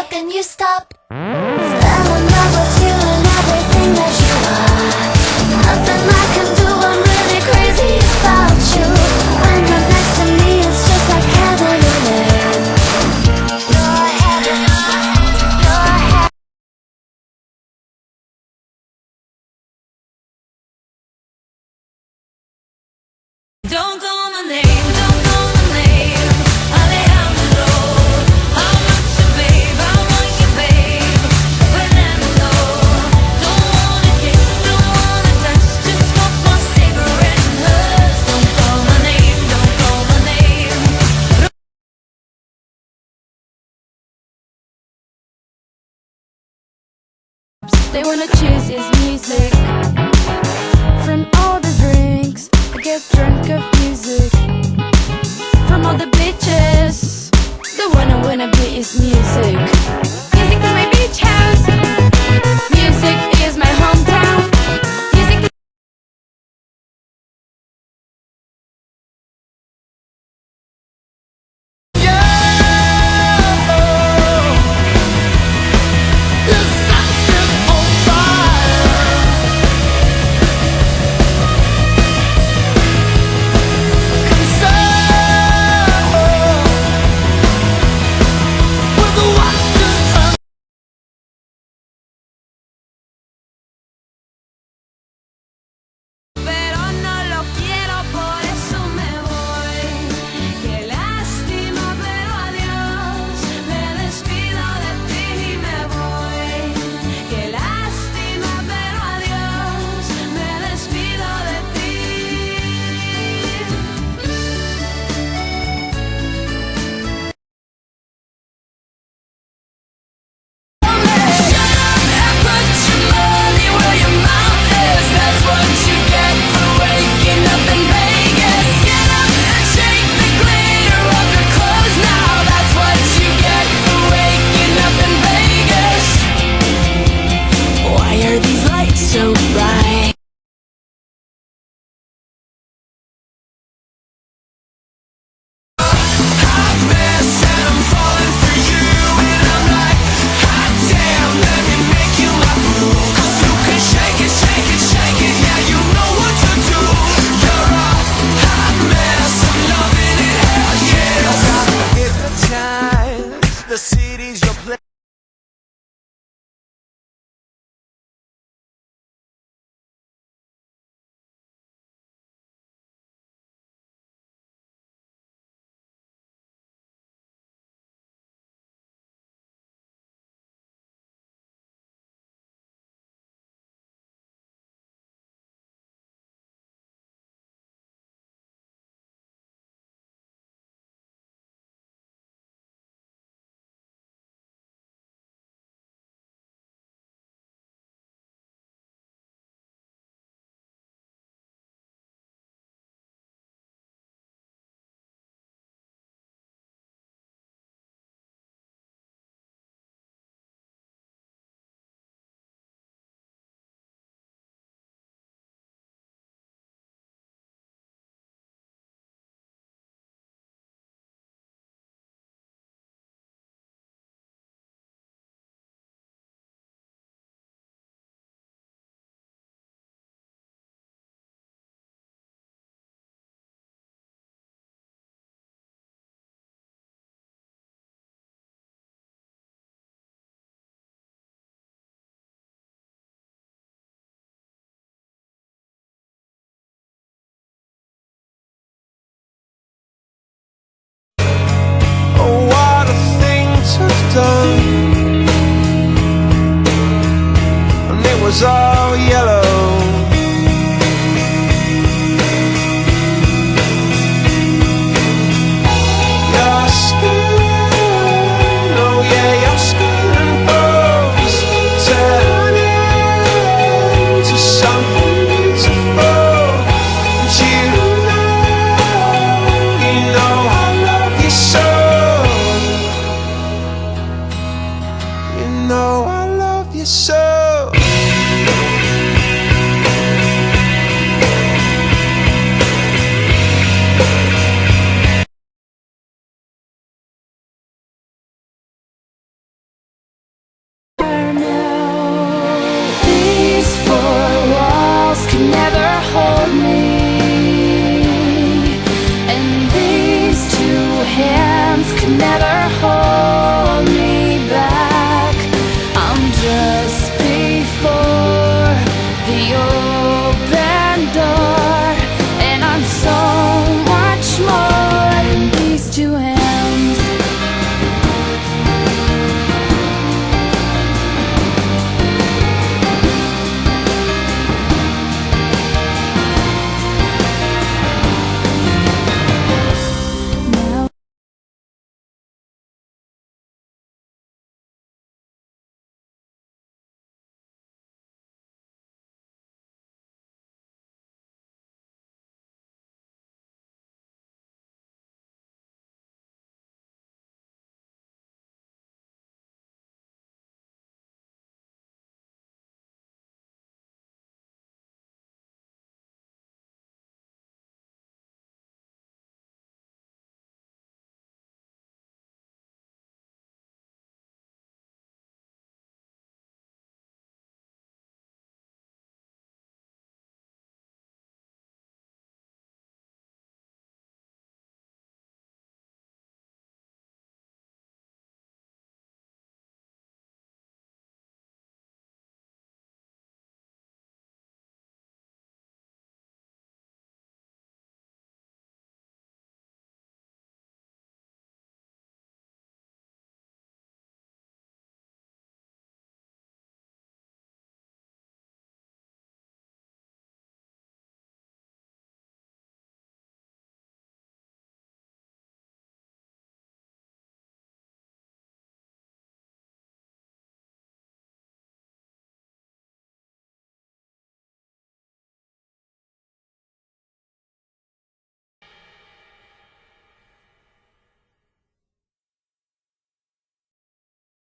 can you stop? Fell in love with you and everything that you are. Nothing I can do, I'm really crazy about you. When you're next to me, it's just like heaven and earth. You're heaven, you're heaven. Don't call my name, don't call my name, Alejandro. I want you, babe, I want you, babe, Fernando. Don't wanna kiss, don't wanna touch, just smoke my cigarette and hush. Don't call my name, don't call my name. They wanna choose his music. From all the drinks, I get drunk of music. From all the bitches, the one I wanna be is music. Music is my beach house. Music is my hometown. Music is pero no lo quiero, por eso me voy. Qué lástima, pero adiós. Me despido de ti y me voy. Qué lástima, pero adiós. Me despido de ti. Shut up and put your money where your mouth is. That's what you get for waking up in Vegas. Get up and shake the glitter off your clothes now. That's what you get for waking up in Vegas. Why are these lights so bright? Hot mess and I'm falling for you, and I'm like, hot damn, let me make you my boo. 'Cause you can shake it, shake it, shake it, yeah, you know what to do. You're a hot mess, I'm loving it, hell yes. Hypnotized, the CDs you're playing. Oh, what a thing to have done. And it was all yellow. Your skin, oh yeah, your skin and bones turn into something beautiful. And you know I love you so. You know I love you so. Never